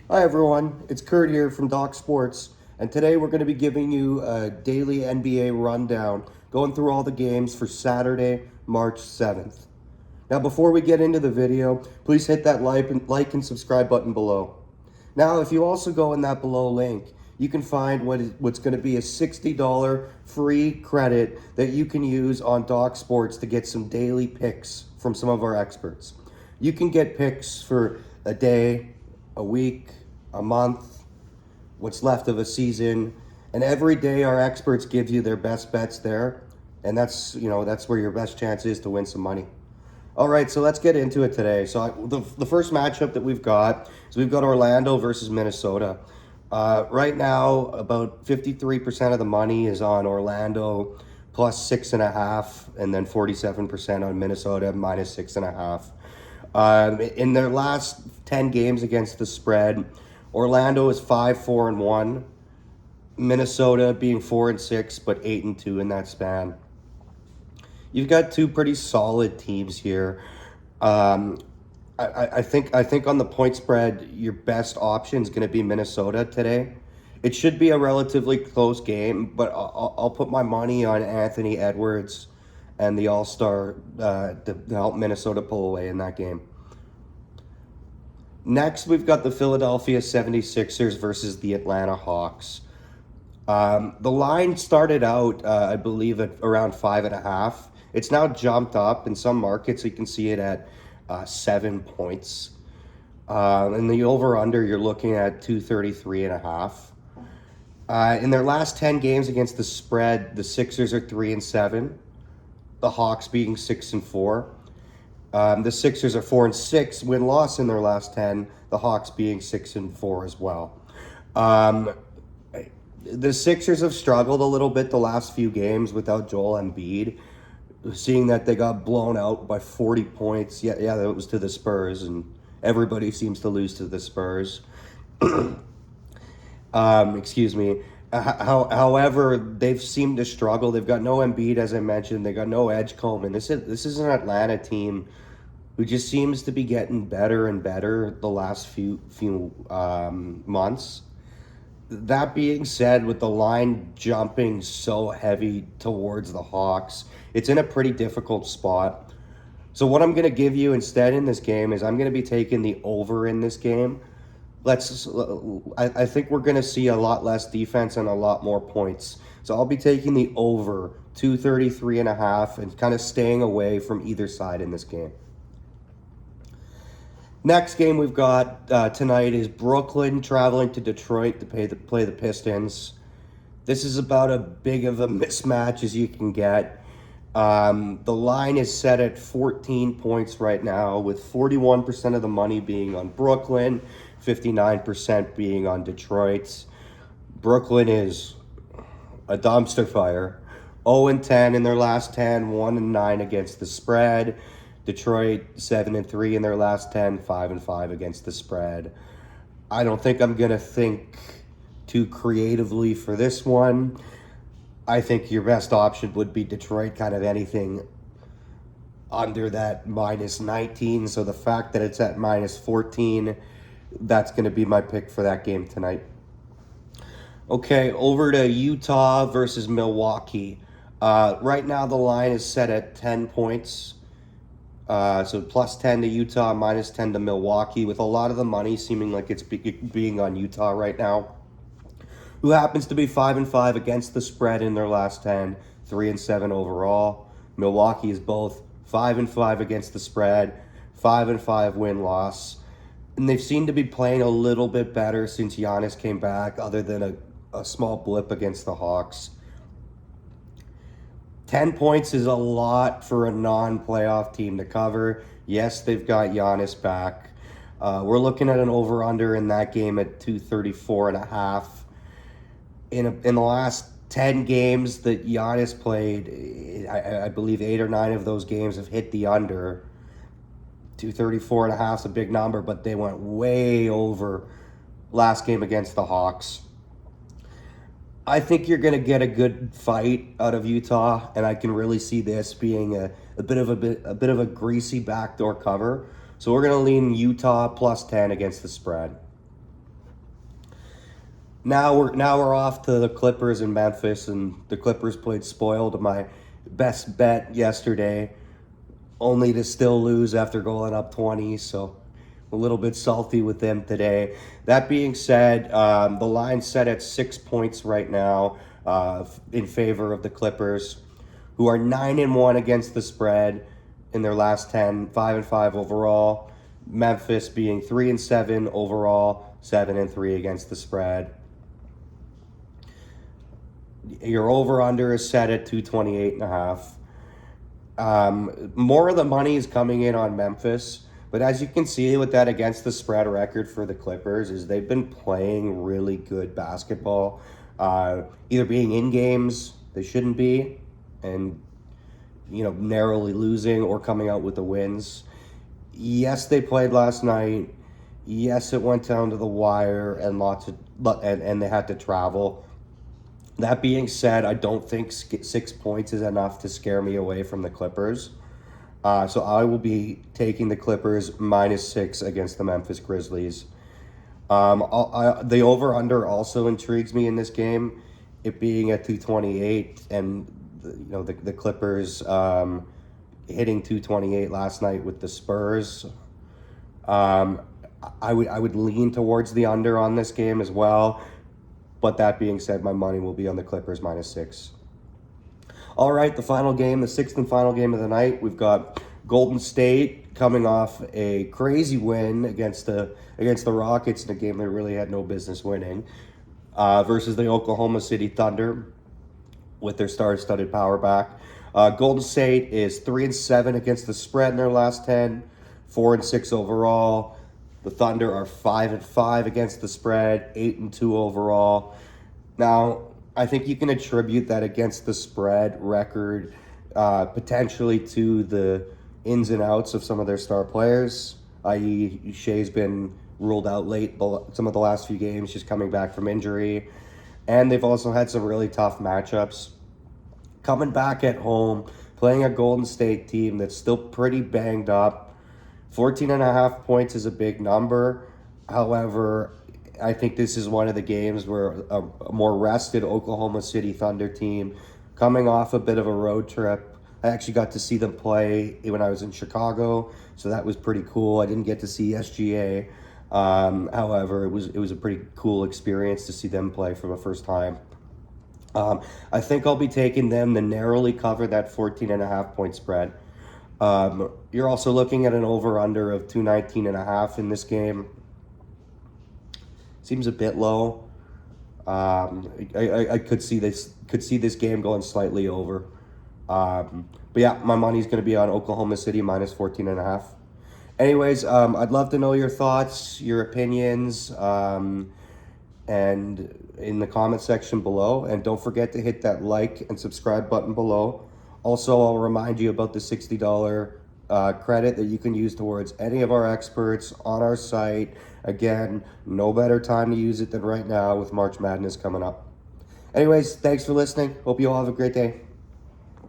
Hi everyone, it's Kurt here from Doc Sports, and today we're going to be giving you a daily NBA rundown, going through all the games for Saturday, March 7th. Now before we get into the video, please hit that like and subscribe button below. Now if you also go in that below link, you can find what's going to be a $60 free credit that you can use on Doc Sports to get some daily picks from some of our experts. You can get picks for a day, a week, a month, what's left of a season, and every day our experts give you their best bets there, and that's where your best chance is to win some money. All right, so let's get into it today. The first matchup that we've got is we've got Orlando versus Minnesota. Right now, about 53% of the money is on Orlando plus 6.5, and then 47% on Minnesota minus 6.5. In their last 10 games against the spread, Orlando is 5-4-1. Minnesota being 4-6, but 8-2 in that span. You've got two pretty solid teams here. I think on the point spread, your best option is going to be Minnesota today. It should be a relatively close game, but I'll put my money on Anthony Edwards and the All-Star to help Minnesota pull away in that game. Next, we've got the Philadelphia 76ers versus the Atlanta Hawks. The line started out, I believe, at around 5.5. It's now jumped up in some markets. You can see it at 7 points. In the over-under, you're looking at 233.5. In their last 10 games against the spread, the Sixers are 3-7. The Hawks being 6-4. The Sixers are 4-6 win-loss in their last 10. The Hawks being 6-4 as well. The Sixers have struggled a little bit the last few games without Joel Embiid, seeing that they got blown out by 40 points. Yeah, that was to the Spurs, and everybody seems to lose to the Spurs. Excuse me. However, they've seemed to struggle. They've got no Embiid, as I mentioned. They got no Edgecombe, and this is an Atlanta team who just seems to be getting better and better the last few months. That being said, with the line jumping so heavy towards the Hawks, it's in a pretty difficult spot. So what I'm going to give you instead in this game is I'm going to be taking the over in this game. I think we're going to see a lot less defense and a lot more points. So I'll be taking the over 233.5 and kind of staying away from either side in this game. Next game we've got tonight is Brooklyn traveling to Detroit to play the Pistons. This is about as big of a mismatch as you can get. The line is set at 14 points right now, with 41% of the money being on Brooklyn, 59% being on Detroit. Brooklyn is a dumpster fire. 0-10 in their last 10, 1-9 against the spread. Detroit 7-3 in their last 10, 5-5 against the spread. I don't think I'm gonna think too creatively for this one. I think your best option would be Detroit, kind of anything under that minus 19. So the fact that it's at minus 14, that's going to be my pick for that game tonight. Okay, over to Utah versus Milwaukee. Right now the line is set at 10 points. So plus 10 to Utah, minus 10 to Milwaukee, with a lot of the money seeming like it's being on Utah right now, who happens to be 5-5 against the spread in their last 10, 3-7 overall. Milwaukee is both 5-5 against the spread, 5-5 win-loss. And they've seemed to be playing a little bit better since Giannis came back, other than a small blip against the Hawks. 10 points is a lot for a non-playoff team to cover. Yes, they've got Giannis back. We're looking at an over-under in that game at 234.5. In the last 10 games that Giannis played, I believe 8 or 9 of those games have hit the under. 234.5 is a big number, but they went way over last game against the Hawks. I think you're going to get a good fight out of Utah, and I can really see this being a bit of a greasy backdoor cover. So we're going to lean Utah plus 10 against the spread. Now we're off to the Clippers in Memphis, and the Clippers played spoiled. My best bet yesterday, only to still lose after going up 20. So a little bit salty with them today. That being said, the line's set at 6 points right now in favor of the Clippers, who are 9-1 against the spread in their last 10, 5-5 overall. Memphis being 3-7 overall, 7-3 against the spread. Your over-under is set at 228.5. More of the money is coming in on Memphis, but as you can see with that against the spread record for the Clippers, is they've been playing really good basketball, either being in games they shouldn't be, and narrowly losing, or coming out with the wins. Yes, they played last night. Yes, it went down to the wire, and and they had to travel. That being said, I don't think 6 points is enough to scare me away from the Clippers. So I will be taking the Clippers -6 against the Memphis Grizzlies. The over-under also intrigues me in this game, it being at 228, and the Clippers hitting 228 last night with the Spurs. I would lean towards the under on this game as well. But that being said, my money will be on the Clippers -6. All right, the final game, the sixth and final game of the night. We've got Golden State coming off a crazy win against the Rockets in a game they really had no business winning, versus the Oklahoma City Thunder with their star-studded power back. Golden State is 3-7 against the spread in their last 10, 4-6 overall. The Thunder are 5-5 against the spread, 8-2 overall. Now, I think you can attribute that against the spread record potentially to the ins and outs of some of their star players, i.e. Shea's been ruled out late some of the last few games, just coming back from injury. And they've also had some really tough matchups. Coming back at home, playing a Golden State team that's still pretty banged up. 14.5 points is a big number. However, I think this is one of the games where a more rested Oklahoma City Thunder team, coming off a bit of a road trip. I actually got to see them play when I was in Chicago, so that was pretty cool. I didn't get to see SGA. However, it was a pretty cool experience to see them play for the first time. I think I'll be taking them to narrowly cover that 14.5 point spread. You're also looking at an over-under of 219.5 in this game. Seems a bit low. I could see this game going slightly over. But yeah, my money's going to be on Oklahoma City -14.5. Anyways, I'd love to know your thoughts, your opinions, and in the comment section below. And don't forget to hit that like and subscribe button below. Also, I'll remind you about the $60 credit that you can use towards any of our experts on our site. Again, no better time to use it than right now with March Madness coming up. Anyways, thanks for listening. Hope you all have a great day.